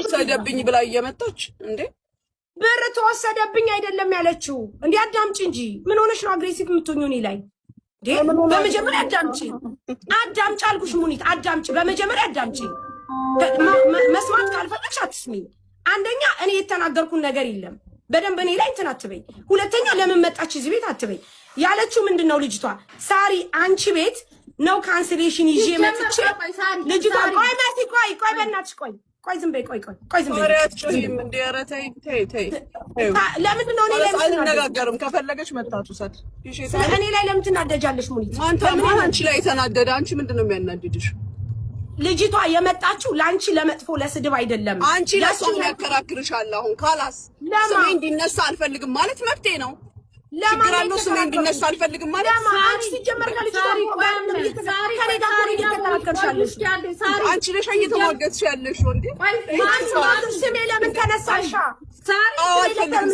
ተወሰደብኝ ብላ እየመጣች እንዴ ብር ተወሰደብኝ አይደለም ያለችው። እንዴ አዳምጪ እንጂ ምን ሆነሽ ነው አግሬሲቭ የምትሆኚው እኔ ላይ? በመጀመሪያ አዳምጪ አልኩሽ ሙኒት፣ አዳምጪ። በመጀመሪያ አዳምጪ። መስማት ካልፈለግሽ አትስሚ። አንደኛ እኔ የተናገርኩን ነገር የለም። በደንብ እኔ ላይ እንትን አትበይ። ሁለተኛ ለምን መጣች እዚህ ቤት አትበይ። ያለችው ምንድነው ልጅቷ? ሳሪ አንቺ ቤት ነው ካንስሌሽን ይዤ መጥቼ ልጅቷ ቆይ ማቲ ቆይ በእናትሽ ቆይ ዝም በይ ቆይ ዝም በይ። እንዴ ኧረ ተይ ለምንድን ነው እኔ ላይ አንነጋገርም? ከፈለገች መጣቱ ሰድ እኔ ላይ ለምን ትናደጃለሽ ሙኒት? ማን አንቺ ላይ ተናደደ? አንቺ ምንድነው የሚያናድድሽ? ልጅቷ የመጣችው ለአንቺ ለመጥፎ ለስድብ አይደለም። አንቺ ለሷም ያከራክርሻል። አሁን ካላስ ስሜ እንዲነሳ አልፈልግም ማለት መብቴ ነው። ችግር አለው ስሜ እንዲነሳ አልፈልግም ማለት አንቺ ሲጀመር ከልጅቷ አንቺ ነሽ እየተሟገትሽ ያለሽ እንዴ? ስሜ ለምን ተነሳሻ?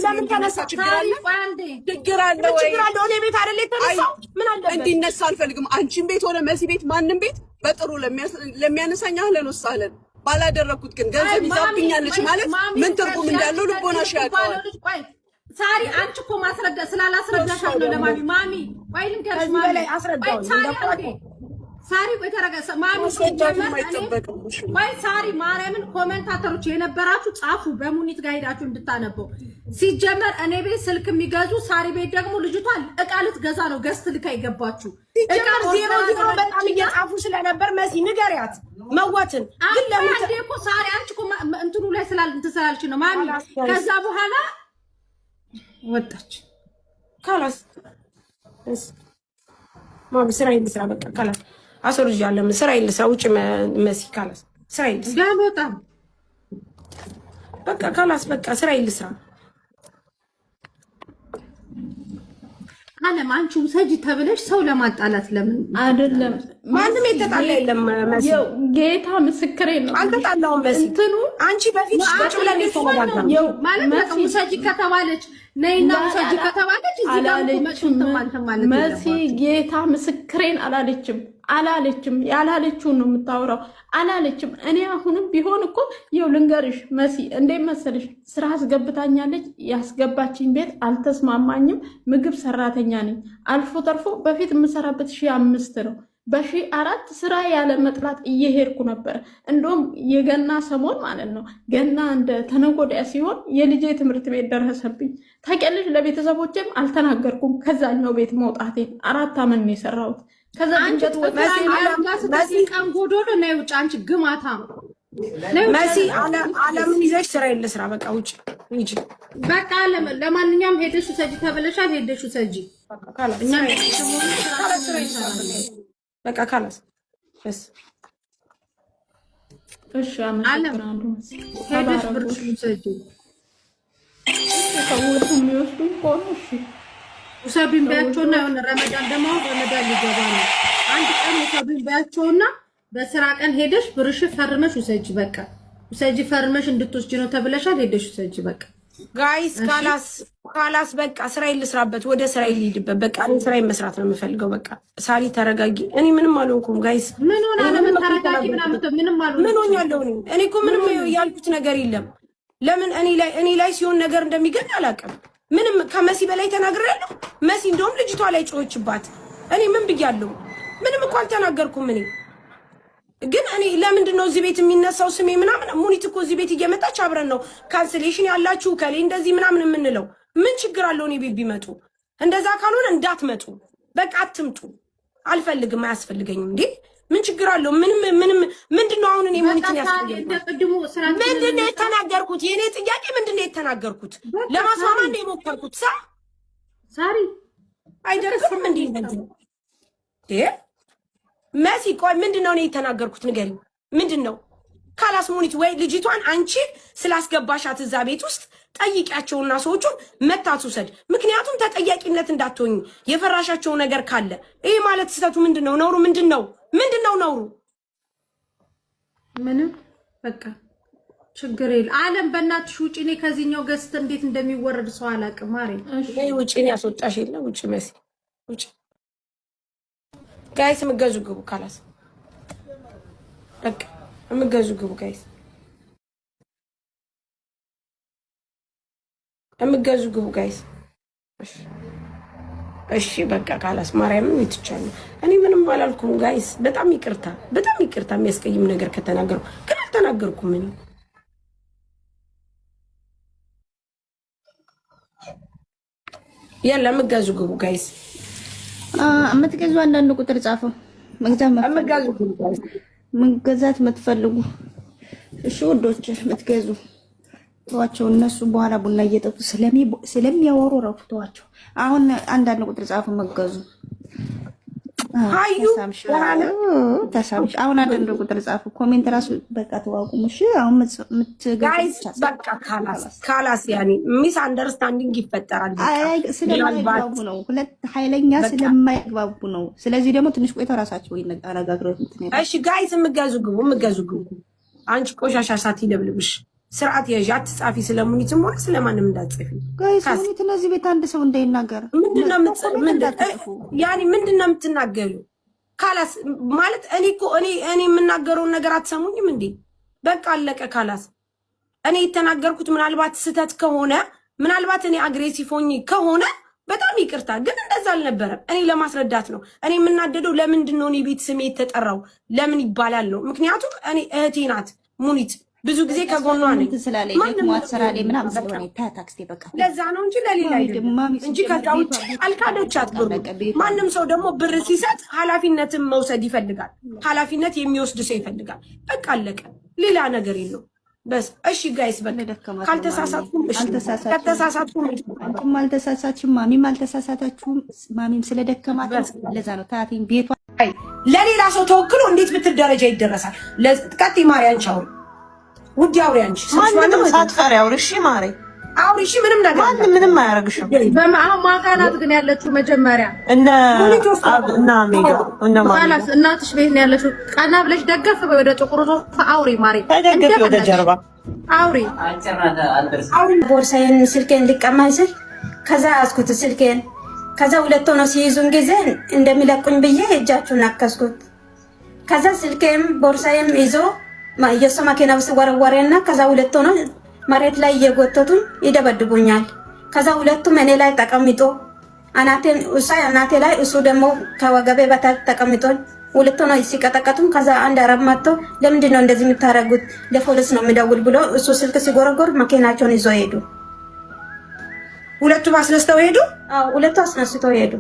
ለምን ተነሳ? ችግር አለ ወይ? እኔ ቤት አይደል የተነሳው? ምን አለበት? እንዲነሳ አልፈልግም። አንቺን ቤት ሆነ መሲ ቤት ማንም ቤት በጥሩ ለሚያነሳኝ አህለን ወሳለን። ባላደረኩት ግን ገንዘብ ይዛብኛለች ማለት ምን ትርጉም እንዳለው ልቦናሽ ያውቃል። ሳሪ አንቺ እኮ ማስረዳ ስላላስረዳሻት ነው ለማሚ ቆይ ልንገርሽ ማሚ አስረዳው ሳሪ ቆይ ተረጋጋ ማሚ ቆይ ሳሪ ማርያምን ኮሜንታተሮች የነበራችሁ ጻፉ በሙኒት ጋር ሄዳችሁ እንድታነበው ሲጀመር እኔ ቤት ስልክ የሚገዙ ሳሪ ቤት ደግሞ ልጅቷ እቃ ልትገዛ ነው ገዝት ልካ ይገባችሁ እቃ ዜሮ በጣም እየጻፉ ስለነበር መሲ ንገሪያት መዋትን ግን ለምን እኮ ሳሪ አንቺ እኮ እንትኑ ላይ ስላልሽ ነው ማሚ ከዛ በኋላ ወጣች ካላስ ማሚ ስራዬን ልስራ በቃ ካላስ አሰሩጅ ያለም ስራዬን ልስራ ውጭ መሲ ካላስ ስራዬን ልስራ ጋቦታ በቃ ካላስ በቃ ስራዬን ልስራ አለም አንቺ ውሰጂ ተብለሽ ሰው ለማጣላት ለምን አይደለም ማንም የተጣላ የለም መሲ ጌታ ምስክሬ ነው አልተጣላውም መሲ እንትኑ አንቺ በፊት ቁጭ ብለን የተወዳደረው ማለት ነው ውሰጂ ከተባለች ነይና ውሰጂ ከተባለች እዚህ ጋር መጥተን ማለት መሲ ጌታ ምስክሬን አላለችም ያላለችውን ነው የምታወራው አላለችም እኔ አሁንም ቢሆን እኮ ይኸው ልንገርሽ መሲ እንዴ መሰለሽ ስራ አስገብታኛለች ያስገባችኝ ቤት አልተስማማኝም ምግብ ሰራተኛ ነኝ አልፎ ተርፎ በፊት የምሰራበት 1500 ነው በ4 ስራ ያለ መጥላት እየሄድኩ ነበር እንደውም የገና ሰሞን ማለት ነው ገና እንደ ተነጎዳያ ሲሆን የልጄ ትምህርት ቤት ደረሰብኝ ታውቂያለሽ ለቤተሰቦቼም አልተናገርኩም ከዛኛው ቤት መውጣቴን 4 አመት ነው የሰራሁት ከዛ እንጀት መሲ ቀን ጎዶሎ ነው ውጭ አንቺ ግማታ መሲ አለምን ይዘሽ ስራ የለስራ በቃ ውጭ እንጂ በቃ ለማንኛውም ሄደሽ ሰጂ ተበለሻል ሄደሽ ሰጂ እኛ በቃ ካላስ በስ እሺ አመሰግናለሁ ሄደሽ ብርሽ ሰጂ ሰዎች የሚወስዱ ቆንሽ ውሰዱኝ ቢያቸውና የሆነ ረመዳን ደግሞ ረመዳን ሊገባ ነው አንድ ቀን ውሰዱኝ ቢያቸውና በስራ ቀን ሄደሽ ብርሽ ፈርመሽ ውሰጂ በቃ ውሰጂ ፈርመሽ እንድትወስጂ ነው ተብለሻል ሄደሽ ውሰጂ በቃ ጋይስ ካላስ በቃ ስራዬን ልስራበት ወደ ስራዬ ልሂድበት በቃ ስራዬን መስራት ነው የምፈልገው በቃ ሳሪ ተረጋጊ እኔ ምንም አልሆንኩም ጋይስ ምን ሆነ ለምን ተረጋጊ ምንም አልሆንኩም ምን ሆኛለሁ እኔ እኮ ምንም ያልኩት ነገር የለም ለምን እኔ ላይ ሲሆን ነገር እንደሚገኝ አላውቅም ምንም ከመሲ በላይ ተናግሬያለሁ መሲ እንደውም ልጅቷ ላይ ጮህችባት እኔ ምን ብያለሁ ምንም እኮ አልተናገርኩም ግን እኔ ለምንድን ነው እዚህ ቤት የሚነሳው ስሜ ምናምን ሙኒት እኮ እዚህ ቤት እየመጣች አብረን ነው ካንስሌሽን ያላችሁ ከሌ እንደዚህ ምናምን የምንለው ምን ችግር አለው እኔ ቤት ቢመጡ እንደዛ ካልሆነ እንዳትመጡ በቃ አትምጡ አልፈልግም አያስፈልገኝም እንዴ ምን ችግር አለው ምንድነው አሁን እኔ ሙኒትን ያስፈልጋል ምንድነው የተናገርኩት የኔ ጥያቄ ምንድነው የተናገርኩት ለማስማማት ነው የሞከርኩት ሳሪ አይደረስም እንዴ እንደዚህ መሲ ቆይ ምንድነው ነው የተናገርኩት ንገሪኝ ምንድነው ካላስ ሙኒት ወይ ልጅቷን አንቺ ስላስገባሻት እዛ ቤት ውስጥ ጠይቂያቸውና ሰዎቹን መታቱ ሰድ ምክንያቱም ተጠያቂነት እንዳትሆኝ የፈራሻቸው ነገር ካለ ይሄ ማለት ስህተቱ ምንድነው ነውሩ ምንድነው ነውሩ ምንም በቃ ችግር የለም አለም በእናትሽ ውጪ ነኝ ከዚህኛው ገስት እንዴት እንደሚወረድ ሰው አላውቅም ማሬ እሺ ውጪ ነኝ ያስወጣሽ የለ ውጪ መሲ ውጪ ጋይስ ምገዙ ግቡ ካላስ በቃ ምገዙ ግቡ ጋይስ የምትገዙ ግቡ ጋይስ። እሺ በቃ ካላስ ማርያምን ይትቻሉ። እኔ ምንም አላልኩም ጋይስ። በጣም ይቅርታ የሚያስቀይም ነገር ከተናገሩ ግን አልተናገርኩም። እኔ ያለ የምትገዙ ግቡ ጋይስ። የምትገዙ አንዳንድ ቁጥር ጻፈው። መግዛት የምትፈልጉ እሺ ወዶች የምትገዙ ተዋቸው። እነሱ በኋላ ቡና እየጠጡ ስለሚያወሩ ረፍቷቸው። አሁን አንዳንድ ቁጥር ጻፉ መገዙ። አዩ ተሳምሽ አሁን አንዳንድ ቁጥር ጻፉ። ኮሜንት ራሱ በቃ ተዋቁም። እሺ አሁን ጋይስ በቃ ካላስ ያኔ ሚስ አንደርስታንዲንግ ይፈጠራል። ስለማይግባቡ ነው፣ ሁለት ኃይለኛ ስለማይግባቡ ነው። ስለዚህ ደግሞ ትንሽ ቆይተው ራሳቸው ይነጋገሩ። እሺ ጋይስ የምትገዙ ግቡ። አንቺ ቆሻሻ ሳት ይለብልብሽ። ስርዓት ያዥ። አትጻፊ ስለሙኒትም ሆነ ስለማንም እንዳትጽፊ ጋይስ። ሙኒት እነዚህ ቤት አንድ ሰው እንዳይናገር ምንድነው የምትናገሪው? ካላስ ማለት እኔ የምናገረውን ነገር አትሰሙኝም እንዴ? በቃ አለቀ። ካላስ እኔ የተናገርኩት ምናልባት ስህተት ከሆነ ምናልባት እኔ አግሬሲቭ ሆኜ ከሆነ በጣም ይቅርታ፣ ግን እንደዛ አልነበረም። እኔ ለማስረዳት ነው። እኔ የምናደደው ለምንድን ነው እኔ ቤት ስሜ የተጠራው ለምን ይባላል ነው። ምክንያቱም እኔ እህቴ ናት ሙኒት፣ ብዙ ጊዜ ከጎኗ ነኝ ስላለኝ ማት ስራ ላይ ምናምን ስለሆነ ታክስ በቃ ለዛ ነው እንጂ ለሌላ አይደለም እንጂ ከዛ ውጭ አልካደቻት ብሩ። ማንም ሰው ደግሞ ብር ሲሰጥ ኃላፊነትን መውሰድ ይፈልጋል። ኃላፊነት የሚወስድ ሰው ይፈልጋል። በቃ አለቀ። ሌላ ነገር የለው። በስ እሺ ጋይስ በቃ ካልተሳሳትኩም እሺ ከተሳሳትኩም አንቺም አልተሳሳትሽም፣ ማሚም አልተሳሳታችሁም። ማሚም ስለደከማት ለዛ ነው ታቲን ቤቷ ለሌላ ሰው ተወክሎ እንዴት ብትል ደረጃ ይደረሳል። ለጥቀጥ ማርያን ቻው ውድ አውሪ አንቺ ማንንም ሳትፈሪ አውሪ። እሺ ማሪ አውሪ። እሺ ምንም ነገር ምንም አያረግሽም። በማው ማጋናት ግን ያለችው መጀመሪያ እና ሜጋ እና ማላስ እናትሽ ቤት ነው ያለችው። ቀና ብለሽ ደገፍ ወደ ጥቁሩ ሶፋ አውሪ ማሪ፣ ተደገፍ ወደ ጀርባ አውሪ። ቦርሳዬን ስልኬን ሊቀማኝ ስል ከዛ ያዝኩት ስልኬን። ከዛ ሁለት ሆነው ሲይዙን ጊዜ እንደሚለቁኝ ብዬ እጃቸውን አከስኩት። ከዛ ስልኬም ቦርሳዬም ይዞ የእሱ መኪና ውስጥ ወረወረና ከዛ ሁለት ሆነው መሬት ላይ እየጎተቱኝ ይደበድቡኛል። ከዛ ሁለቱም እኔ ላይ ተቀምጦ አናቴ ላይ እሱ ደግሞ ከወገቤ በታች ተቀምጦ ሁለት ሆነው ሲቀጠቀጡም ከዛ አንድ አረብ መጥቶ ለምንድን ነው እንደዚህ የምታረጉት? ለፖሊስ ነው የሚደውል ብሎ እሱ ስልክ ሲጎረጎር መኪናቸውን ይዞ ሄዱ። ሁለቱም አስነስተው ሄዱ። አዎ ሁለቱ አስነስተው ሄዱ።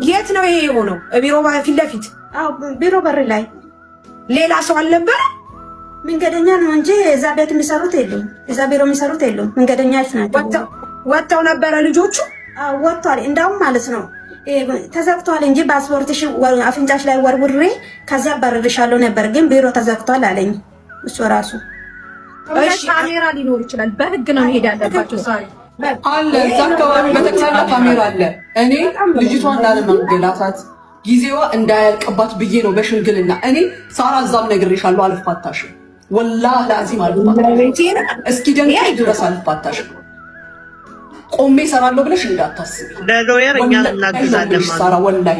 የት ነው ይሄ የሆነው? ቢሮ ፊት ለፊት? አዎ ቢሮ በር ላይ። ሌላ ሰው አልነበረ? መንገደኛ ነው እንጂ እዛ ቤት የሚሰሩት የሉም፣ እዛ ቢሮ የሚሰሩት የሉም። መንገደኛች ናቸው። ወጥተው ነበረ ልጆቹ? አዎ ወጥቷል። እንዳውም ማለት ነው ተዘግቷል እንጂ ፓስፖርትሽ አፍንጫሽ ላይ ወርውሬ ከዚያ አባርርሻለሁ ነበር፣ ግን ቢሮ ተዘግቷል አለኝ እሱ ራሱ። እሺ ካሜራ ሊኖር ይችላል። በህግ ነው መሄድ ያለባቸው። ሳሪ አለ እዛ አካባቢ በተክሳለ ካሜራ አለ። እኔ ልጅቷን ላለማንገላታት ጊዜዋ እንዳያልቅባት ብዬ ነው በሽምግልና። እኔ ሳራ እዛም ነግሬሻለሁ፣ አልፋታሽም ወላሂ ላዚም አልፋታሽም። እስኪ ደንቀኝ ድረስ አልፋታሽም። ቆሜ እሰራለሁ ብለሽ እንዳታስቢ። ለሎየር እኛ እናግዛለን ሳራ ወላሂ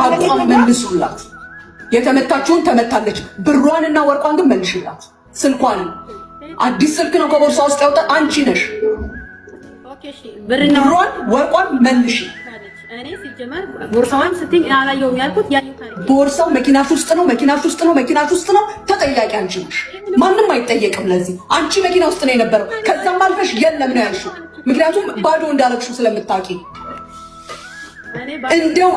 ሀቋን መልሱላት። የተመታችውን ተመታለች። ብሯንና ወርቋን ግን መልሽላት። ስልኳን አዲስ ስልክ ነው ከቦርሳ ውስጥ ያወጣ አንቺ ነሽ። ብሯን ወርቋን መልሽ። እኔ ሲጀመር ቦርሳውን ስትኝ አላየውም ያልኩት ቦርሳው መኪናሽ ውስጥ ነው፣ መኪናሽ ውስጥ ነው፣ መኪናሽ ውስጥ ነው። ተጠያቂ አንቺ ነሽ። ማንም አይጠየቅም ለዚህ። አንቺ መኪና ውስጥ ነው የነበረው። ከዛም አልፈሽ የለም ነው ያልሽው። ምክንያቱም ባዶ እንዳረግሽው ስለምታውቂ። እንደው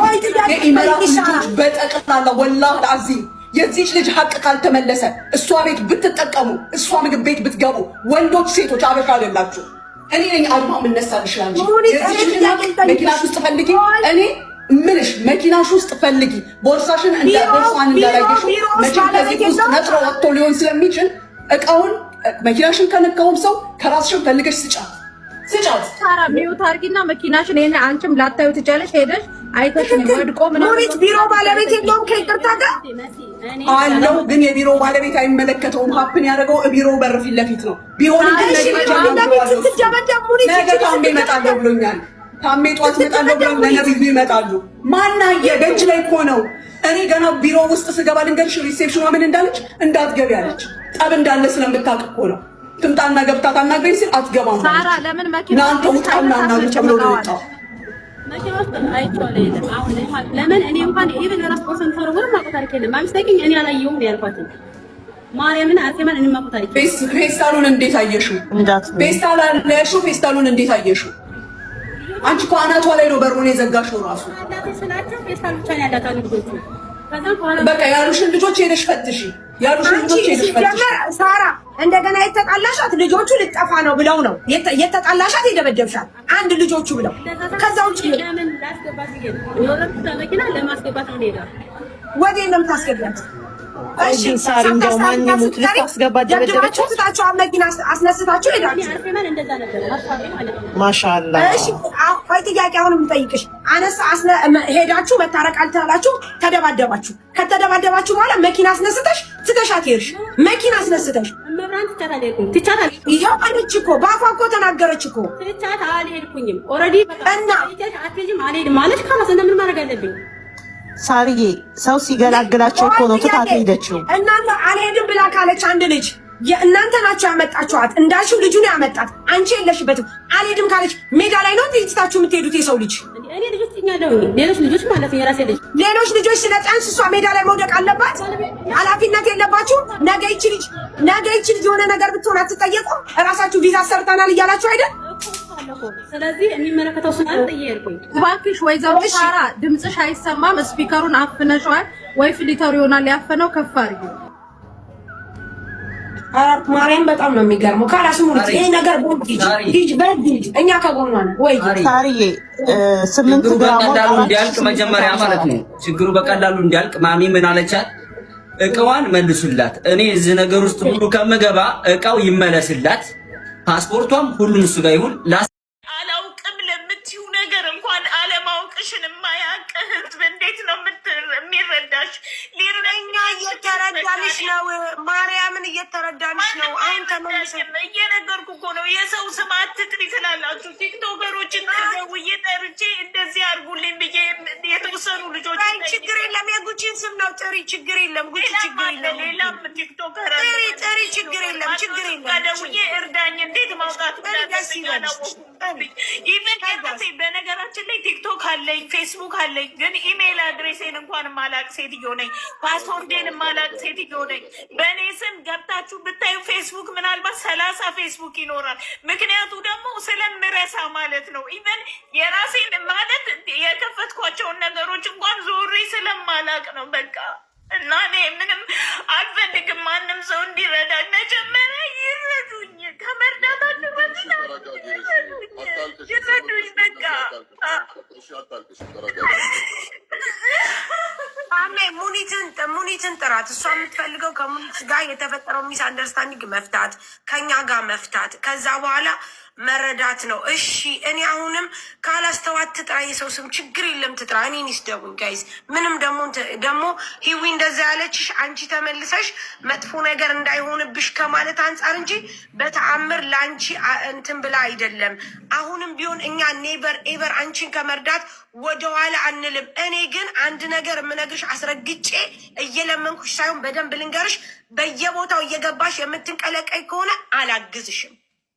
የኢመራት ልጆች በጠቅላላ ወላሂ አዚም የዚህች ልጅ ሀቅ ካልተመለሰ እሷ ቤት ብትጠቀሙ፣ እሷ ምግብ ቤት ብትገቡ፣ ወንዶች ሴቶች አበሻ አይደላችሁ። እኔ ነኝ አድማ የምነሳልሽ አንቺ። መኪናሽ ውስጥ ፈልጊ። እኔ ምንሽ መኪናሽ ውስጥ ፈልጊ። ቦርሳሽን ቦርሳን እንዳላየሽው መቼም ከዚህ ውስጥ ነጥሮ ወጥቶ ሊሆን ስለሚችል እቃውን መኪናሽን ከነካውም ሰው ከራስሽን ፈልገሽ ስጫት። ሳራ ሚውት አድርጊና መኪናሽን ይሄን አንቺም ላታዩ ትቻለሽ። ሄደሽ አይተሽ ወድቆ ሞሪት ቢሮ ባለቤት የለውም ከይቅርታ ጋር አለው፣ ግን የቢሮ ባለቤት አይመለከተውም። ሀፕን ያደረገው ቢሮ በር ፊት ለፊት ነው። ቢሆን ነገ ታሜ እመጣለሁ ብሎኛል። ታሜ ጧት እመጣለሁ ብሎ ለነብዩ ይመጣሉ። ማናየ ደጅ ላይ እኮ ነው። እኔ ገና ቢሮ ውስጥ ስገባ ልንገርሽ ሪሴፕሽኗ ምን እንዳለች እንዳትገቢ አለች። ጠብ እንዳለ ስለምታውቅ እኮ ነው። ትምጣና ገብታ ታናግረኝ ሲል አትገባም። ሳራ ለምን መኪና እናንተ ውጣና እናግረኝ ተብሎ ነው የወጣው። መኪና ውስጥ አይቼዋለሁ የለም። አሁን ለምን እኔ እንኳን ኢቭን ራስ ፐርሰን ፎር ወር ማቆ ታሪክ የለም። አምስተኛ እኔ አላየሁም ነው ያልኳት። ማርያምን አርሴማን እኔ ማቆ ታሪክ ፌስታሉን እንዴት አየሽው? ፌስታሉን እንዴት አየሽው? አንቺ እኮ አናቷ ላይ ነው በሩን የዘጋሽው ራሱ። በቃ ያሉሽን ልጆች ሄደሽ ፈትሺ። ያሉሽን ልጆች ሄደሽ ፈትሺ። ሳራ እንደገና የተጣላሻት ልጆቹ ልጠፋ ነው ብለው ነው የተጣላሻት፣ የደበደብሻት አንድ ልጆቹ ብለው። ከዛ ውጭ ለምን ላስገባት ይገኛል? የወረዱት መኪና ለማስገባት ነው ሄዳ ወዴት ነው የምታስገባት? እሺ ሳሪ እንደው ማን ይሙት ልታስገባት ደበደበች። ታቸው መኪና አስነስታችሁ ሄዳችሁ አርሴማን እንደዛ ነበር አስፋሪ ማለት ነው። ማሻአላ። እሺ ቆይ ጥያቄ አሁን የምጠይቅሽ ሄዳችሁ መታረቅ አልቻላችሁ፣ ተደባደባችሁ። ከተደባደባችሁ በኋላ መኪና አስነስተሽ ትተሻት ሄድሽ። መኪና አስነስተሽ መብራን ትቻታለሽ። ይሄው አለች እኮ በአፏ እኮ ተናገረች እኮ። ትቻት አልሄድኩኝም ኦልሬዲ እና አትሄጂም አልሄድም ማለት ካላስ እንደምን ማድረግ አለብኝ? ሳሪዬ ሰው ሲገላግላቸው እኮ ነው ትታት ሄደችው። እናንተ አልሄድም ብላ ካለች አንድ ልጅ እናንተ ናችሁ ያመጣችኋት። እንዳልሽው ልጁ ነው ያመጣት፣ አንቺ የለሽበትም። አልሄድም ካለች ሜዳ ላይ ነው ትታችሁ የምትሄዱት። የሰው ልጅ እኔ ልጆች ጥኛለሁ። ሌሎች ልጆች ማለት ነው የራሴ ልጅ ሌሎች ልጆች ስለጣንስ እሷ ሜዳ ላይ መውደቅ አለባት? ኃላፊነት የለባችሁ? ነገ ይቺ ልጅ የሆነ ነገር ብትሆን አትጠየቁም? እራሳችሁ ቪዛ ሰርተናል እያላችሁ አይደል? ስለዚህ የሚመለከተው ስናል ጠየቅኩኝ። እባክሽ ወይዘሮ ሳራ ድምፅሽ አይሰማም። ስፒከሩን አፍነሽዋል ወይ ፍሊተሩ ይሆናል ያፈነው። ከፍ አድርጊ። ማርያም በጣም ነው የሚገርመው። ካላስሙ ይሄ ነገር እኛ ከጎኗ ነን ወይ? ሳሪዬ 8 በቀላሉ እንዲያልቅ መጀመሪያ ማለት ነው ችግሩ በቀላሉ እንዲያልቅ ማሚ ምን አለቻት? እቃዋን መልሱላት። እኔ እዚህ ነገር ውስጥ ሁሉ ከምገባ እቃው ይመለስላት፣ ፓስፖርቷም ሁሉም እሱ ጋር ይሁን። አላውቅም ለምትዩ ነገር እንኳን አለማወቅሽን የማያውቅ ህዝብ እንዴት ነው የሚረዳሽ? ሊረኛ እየተረዳንሽ ነው። ማርያምን እየተረዳንሽ ነው። አሁን ተመልሰን እየነገርኩ እኮ ነው። የሰው ስም አትጥሪ ትላላችሁ። ቲክቶከሮችን ደውዬ ጠርቼ እንደዚህ አድርጉልኝ ብዬ የተወሰኑ ልጆች ችግር የለም የጉቺን ስም ነው ጥሪ። ችግር የለም ጉቺ ችግር የለም። ሌላም ቲክቶከር ጥሪ ችግር የለም ችግር የለም። ደውዬ እርዳኝ እንዴት ማውጣት በነገራችን ላይ ቲክቶክ አለኝ ፌስቡክ አለኝ፣ ግን ኢሜይል አድሬሴን እንኳን ማላቅ ሴትዮ ነኝ። ፓስፖርቴን ማላቅ ሴትዮ ነኝ። በእኔ ስም ገብታችሁ ብታዩ ፌስቡክ ምናልባት 30 ፌስቡክ ይኖራል። ምክንያቱ ደግሞ ስለምረሳ ማለት ነው። ኢቨን የራሴን ማለት የከፈትኳቸውን ነገሮች እንኳን ዞሪ ስለማላቅ ነው በቃ። እና እኔ ምንም አልፈልግም ማንም ሰው እንዲረዳ። መጀመሪያ ይረዱኝ፣ ከመርዳታችሁ በፊት ይረዱኝ በቃ። ሙኒትን ጥራት። እሷ የምትፈልገው ከሙኒት ጋር የተፈጠረው ሚስ አንደርስታንዲንግ መፍታት፣ ከኛ ጋር መፍታት፣ ከዛ በኋላ መረዳት ነው። እሺ እኔ አሁንም ካላስተዋት ትጥራ፣ የሰው ስም ችግር የለም ትጥራ። እኔን ይስደቡኝ ጋይዝ። ምንም ደግሞ ሂዊ እንደዛ ያለችሽ አንቺ ተመልሰሽ መጥፎ ነገር እንዳይሆንብሽ ከማለት አንጻር እንጂ በተአምር ለአንቺ እንትን ብላ አይደለም። አሁንም ቢሆን እኛ ኔቨር ኤቨር አንቺን ከመርዳት ወደኋላ አንልም። እኔ ግን አንድ ነገር የምነግርሽ አስረግጬ እየለመንኩሽ ሳይሆን በደንብ ልንገርሽ፣ በየቦታው እየገባሽ የምትንቀለቀይ ከሆነ አላግዝሽም።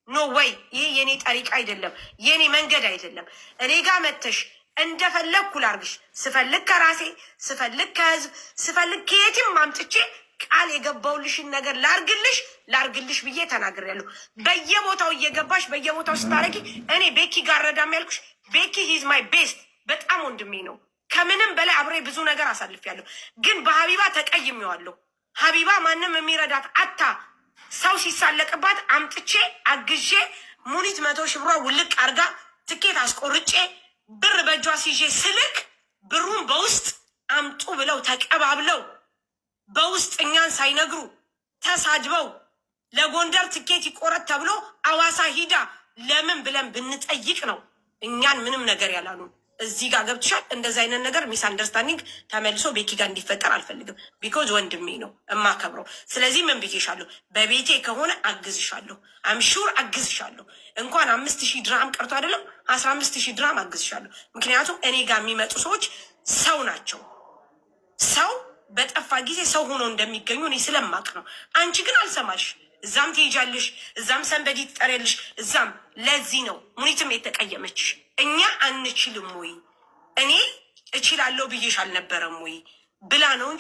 ኖ ወይ ይሄ የኔ ጠሪቅ አይደለም፣ የኔ መንገድ አይደለም። እኔ ጋር መተሽ እንደፈለግኩ ላርግሽ፣ ስፈልግ ከራሴ ስፈልግ ከህዝብ ስፈልግ ከየትም ማምጥቼ ቃል የገባውልሽን ነገር ላርግልሽ ብዬ ተናግሬያለሁ። በየቦታው እየገባሽ በየቦታው ስታረጊ እኔ ቤኪ ጋር ረዳም ያልኩሽ፣ ቤኪ ሂዝ ማይ ቤስት በጣም ወንድሜ ነው። ከምንም በላይ አብሬ ብዙ ነገር አሳልፌያለሁ። ግን በሀቢባ ተቀይሜዋለሁ። ሀቢባ ማንም የሚረዳት አታ ሰው ሲሳለቅባት አምጥቼ አግዤ ሙኒት 100 ሺህ ብሯ ውልቅ አርጋ ትኬት አስቆርጬ ብር በእጇ ሲዤ ስልክ ብሩን በውስጥ አምጡ ብለው ተቀባብለው በውስጥ እኛን ሳይነግሩ ተሳድበው ለጎንደር ትኬት ይቆረጥ ተብሎ አዋሳ ሂዳ ለምን ብለን ብንጠይቅ ነው እኛን ምንም ነገር ያላሉ። እዚህ ጋር ገብትሻል። እንደዚህ አይነት ነገር ሚስ አንደርስታንዲንግ ተመልሶ ቤኪ ጋር እንዲፈጠር አልፈልግም። ቢኮዝ ወንድሜ ነው እማከብረው። ስለዚህ ምን ብዬሻለሁ? በቤቴ ከሆነ አግዝሻለሁ። አምሹር አግዝሻለሁ። እንኳን 5000 ድራም ቀርቶ አይደለም 15000 ድራም አግዝሻለሁ። ምክንያቱም እኔ ጋር የሚመጡ ሰዎች ሰው ናቸው። ሰው በጠፋ ጊዜ ሰው ሆኖ እንደሚገኙ እኔ ስለማቅ ነው። አንቺ ግን አልሰማሽ። እዛም ትሄጃለሽ፣ እዛም ሰንበዲ ትጠሪያለሽ፣ እዛም። ለዚህ ነው ሙኒትም የተቀየመች። እኛ አንችልም ወይ እኔ እችላለሁ ብዬሽ አልነበረም ወይ ብላ ነው